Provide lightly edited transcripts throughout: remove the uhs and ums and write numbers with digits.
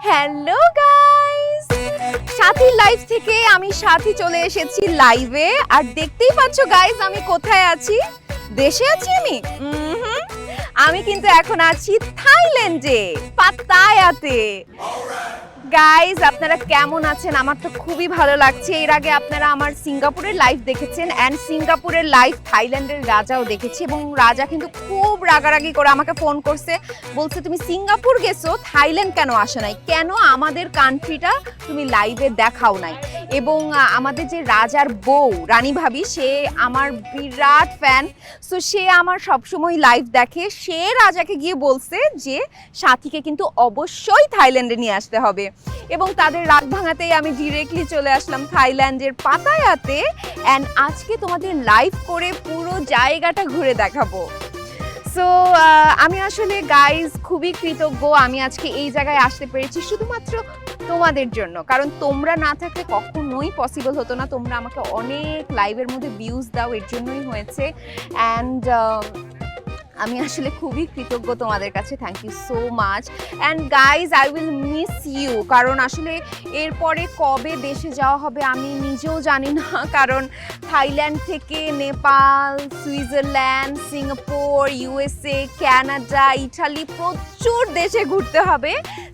Hello guys, সাথী live থেকে আমি সাথী চলে এসেছি লাইভে। আর দেখতেই পাচ্ছ গাইস আমি কোথায় আছি। দেশে আছি আমি কিন্তু এখন আছি থাইল্যান্ডে, পাত্তায়াতে। গাইস আপনারা কেমন আছেন? আমার তো খুবই ভালো লাগছে। এর আগে আপনারা আমার সিঙ্গাপুরের লাইভ দেখেছেন অ্যান্ড সিঙ্গাপুরের লাইভ থাইল্যান্ডের রাজাও দেখেছি, এবং রাজা কিন্তু খুব রাগারাগি করে আমাকে ফোন করছে, বলছে তুমি সিঙ্গাপুর গেছো, থাইল্যান্ড কেন আসো নাই, কেন আমাদের কান্ট্রিটা তুমি লাইভে দেখাও নাই। এবং আমাদের যে রাজার বউ রানী ভাবি, সে আমার বিরাট ফ্যান, সো সে আমার সবসময় লাইভ দেখে। সে রাজাকে গিয়ে বলছে যে সাথীকে কিন্তু অবশ্যই থাইল্যান্ডে নিয়ে আসতে হবে, এবং তাদের রাগ ভাঙাতেই আমি ডিরেক্টলি চলে আসলাম থাইল্যান্ডের পাতায়াতে। অ্যান্ড আজকে তোমাদের লাইভ করে পুরো জায়গাটা ঘুরে দেখাবো। সো আমি আসলে গাইজ খুবই কৃতজ্ঞ আমি আজকে এই জায়গায় আসতে পেরেছি শুধুমাত্র তোমাদের জন্য, কারণ তোমরা না থাকলে কখনোই পসিবল হতো না। তোমরা আমাকে অনেক লাইভের মধ্যে ভিউজ দাও, এর জন্যই হয়েছে। অ্যান্ড আমি আসলে খুবই কৃতজ্ঞ তোমাদের কাছে, thank you so much. And guys I will miss you, কারণ আসলে এরপরে কবে দেশে যাওয়া হবে আমি নিজেও জানি না, কারণ থাইল্যান্ড থেকে Nepal, Switzerland, Singapore, USA, Canada, Italy, প্রচুর দেশে ঘুরতে হবে।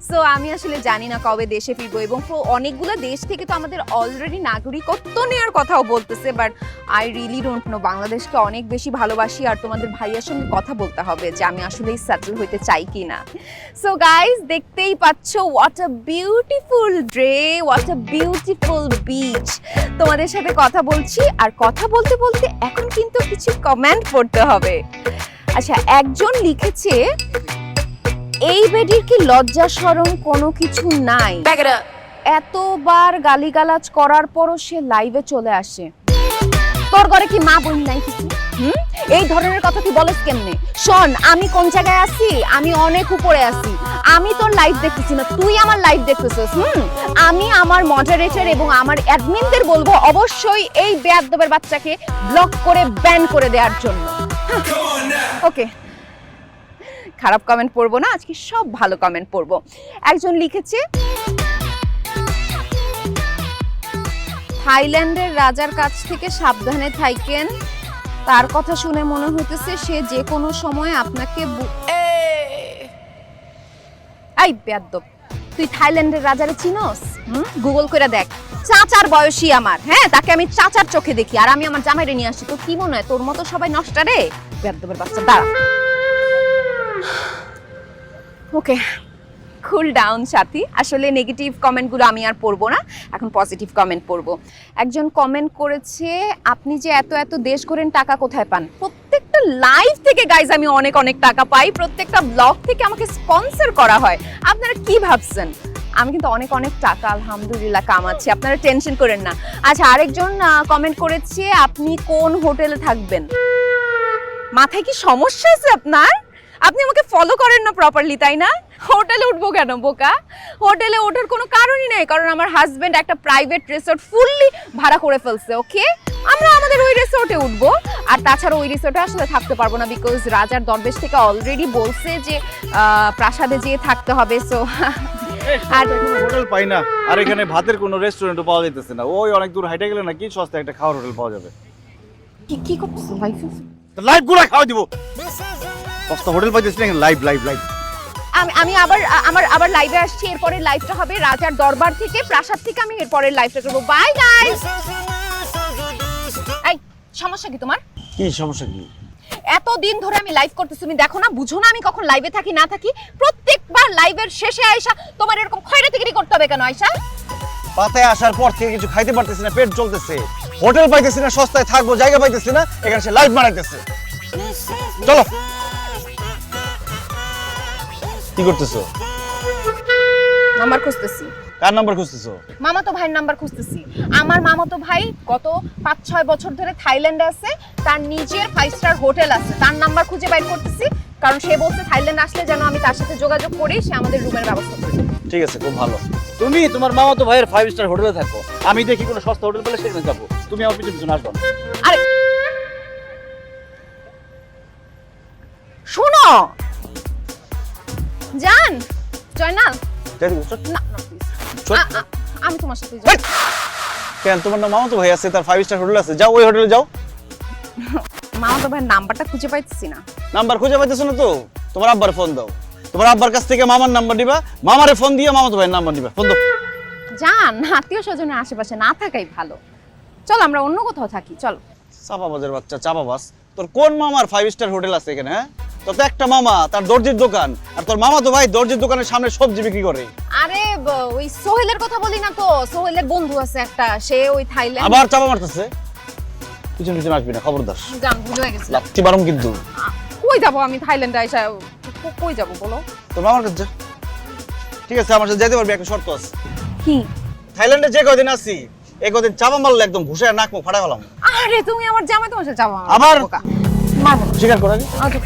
সো আমি আসলে জানি না কবে দেশে ফিরবো, এবং অনেকগুলো দেশ থেকে তো আমাদের অলরেডি নাগরিকত্ব নেওয়ার কথাও বলতেছে, but I really don't know. বাংলাদেশকে অনেক বেশি ভালোবাসি, আর তোমাদের ভাইয়ার সঙ্গে কথা বলতে হবে যে আমি আসলেই সেটেল হইতে চাই কি না। সো গাইজ দেখতেই পাচ্ছ what a beautiful day, what a beautiful beach. তোমাদের সাথে কথা বলছি, আর কথা বলতে বলতে এখন কিন্তু কিছু কমেন্ট পড়তে হবে। আচ্ছা, একজন লিখেছে এই বেডির কি লজ্জা শরম কোনো কিছু নাই, এতবার গালিগালাজ করার পরও সে লাইভে চলে আসে। তোর ঘরে কি মা বোন নাই কিছু? এই ধরনের কথা তুই বলস কেমনে? শোন, আমি কোন জায়গায় আছি, আমি অনেক উপরে আছি। আমি তোর লাইভ দেখতেছি না, তুই আমার লাইভ দেখতেছিস। আমি আমার মডারেটর এবং আমার অ্যাডমিনদের বলবো অবশ্যই এই বেয়াদবের বাচ্চাকে ব্লক করে ব্যান করে দেওয়ার জন্য। ওকে, খারাপ কমেন্ট পড়বো না, আজকে সব ভালো কমেন্ট পড়বো। একজন লিখেছে থাইল্যান্ডের রাজার কাছ থেকে সাবধানে থাকেন, তার কথা শুনে মনে হইতেছে সে যে কোনো সময় আপনাকে এই বেয়াদব, তুই থাইল্যান্ডের রাজারে চিনোস? গুগল করে দেখ, চাচার বয়সী আমার, হ্যাঁ তাকে আমি চাচার চোখে দেখি, আর আমি আমার জামাইরে নিয়ে আসি। তো কি মনে হয় তোর মতো সবাই নষ্টা রে? বেয়াদবের বাচ্চা, দাঁড়া। ওকে, কুল ডাউন সাথী। আসলে নেগেটিভ কমেন্টগুলো আমি আর পড়বো না, এখন পজিটিভ কমেন্ট পড়বো। একজন কমেন্ট করেছে আপনি যে এত এত দেশ ঘোরেন, টাকা কোথায় পান? প্রত্যেকটা লাইভ থেকে গাইজ আমি অনেক অনেক টাকা পাই, প্রত্যেকটা ব্লগ থেকে আমাকে স্পন্সর করা হয়। আপনারা কি ভাবছেন? আমি কিন্তু অনেক অনেক টাকা আলহামদুলিল্লাহ কামাচ্ছি, আপনারা টেনশন করেন না। আচ্ছা, আরেকজন কমেন্ট করেছে আপনি কোন হোটেলে থাকবেন? মাথায় কি সমস্যা আছে আপনার? আপনি আমাকে ফলো করেন না প্রপারলি, তাই না? হোটেলে উঠবো কেন বোকা? হোটেলে ওঠার কোনো কারণই নেই, কারণ আমার হাজবেন্ড একটা প্রাইভেট রিসোর্ট ফুললি ভাড়া করে ফেলছে। ওকে, আমরা আমাদের ওই রিসোর্টে উঠবো। আর তাছাড়া ওই রিসোর্টে আসলে থাকতে পারবো না, বিকজ রাজার দরবেশ থেকে অলরেডি বলছে যে প্রাসাদে যেয়ে থাকতে হবে। সো আর হোটেল পাই না, আর এখানে ভাতের কোনো রেস্টুরেন্টও পাওয়া যাইতেছে না। ওই অনেক দূর হাইটে গেলে নাকি সস্তা একটা খাওয়ার হোটেল পাওয়া যাবে। কি করতেছ লাইফে? লাইভ গুলা খাওয়া দিব, সস্তা হোটেল পাইতেছি না। লাইভ লাইভ লাইভ আমি আবার লাইভে আসছি। এরপরে লাইভটা হবে রাজার দরবার থেকে, প্রাসাদ থেকে। আমি এরপরের লাইভটা করবো। Bye guys. এই সমস্যা কি তোমার? কি সমস্যা কি? এতদিন ধরে আমি লাইভ করতেছি, তুমি দেখো না, বুঝো না আমি কখন লাইভে থাকি না থাকি? প্রত্যেকবার লাইভের শেষে আয়শা তোমার এরকম খয়রাতিগিরি করতে হবে কেন? আয়শা, পাতায় আসার পর থেকে কিছু খাইতে পারতেছি না, পেট চলতেছে, হোটেল পাইতেছি না, সস্তায় থাকবো জায়গা পাইতেছি না, এখানে সে লাইভ বানাইতেছে। চলো। কি করতেছো? নাম্বার খুঁজতেছি। কার নাম্বার খুঁজতেছো? মামাতো ভাইয়ের নাম্বার খুঁজতেছি। আমার মামাতো ভাই গত 5-6 বছর ধরে থাইল্যান্ডে আছে, তার নিজের 5 স্টার হোটেল আছে, তার নাম্বার খুঁজে বাইর করতেছি, কারণ সে বলছে থাইল্যান্ড আসলে যেন আমি তার সাথে যোগাযোগ করি, সে আমাদের রুমের ব্যবস্থা করে। ঠিক আছে, খুব ভালো। তুমি তোমার মামাতো ভাইয়ের 5 স্টার হোটেলে থাকো, আমি দেখি কোনো সস্তা হোটেল পেলে সেখানে যাবো। তুমি আমার পিছনে পিছনে আসবে। আরে শোনো জান, জয়নাল যাই দিব চল। না না প্লিজ চল। আমি তোমার সাথে হেই! যাব কেন তোমার না মামাতো ভাই আছে, তার 5 স্টার হোটেল আছে, যাও ওই হোটেলে যাও। মামা তো ভাই নাম্বারটা খুঁজে পাইতেছি না। নাম্বার খুঁজে পাইতেছো না তো, তোমার আব্বার ফোন দাও। তোমার আব্বার কাছ থেকে মামার নাম্বার নিবা, মামারে ফোন দিয়ে মামাতো ভাইয়ের নাম্বার নিবা। ফোন দাও। জান, আত্মীয় স্বজনের আশেপাশে না থাকাই ভালো। চল আমরা অন্য কোথাও থাকি, চল। চাপাবাজের বাচ্চা, চাপাবাজ। তোর কোন মামার 5 স্টার হোটেল আছে এখানে? হ্যাঁ, তোর তো একটা মামা, তার দর্জির দোকান, আর তোর মামাতো ভাই দর্জির দোকানের সামনে সবজি বিক্রি করে। আরে ওই সোহেলের কথা বলি না তো, সোহেলের বন্ধু আছে একটা, সে ওই থাইল্যান্ড। আবার চাপা মারতেছে। পিছন পিছন আসবি না, খবরদার। জান, ভুলে গেছি। লাত্তি মারুম কিন্তু। কই যাব আমি থাইল্যান্ডে আইসা? কই যাব বলো? তোর মামার কাছে যা। ঠিক আছে, আমার সাথে যেতে পারবি, একটা শর্ত আছে। কি? থাইল্যান্ডে যে কয়দিন আছি, এই কদিন চাপা মারলে একদম ঘুষায় নাক মুখ ফাটাই ফেলাম। আরে তুমি আমার জামাই, তোমার সাথে যাবো আবার? মারবো। স্বীকার করে। আচ্ছা,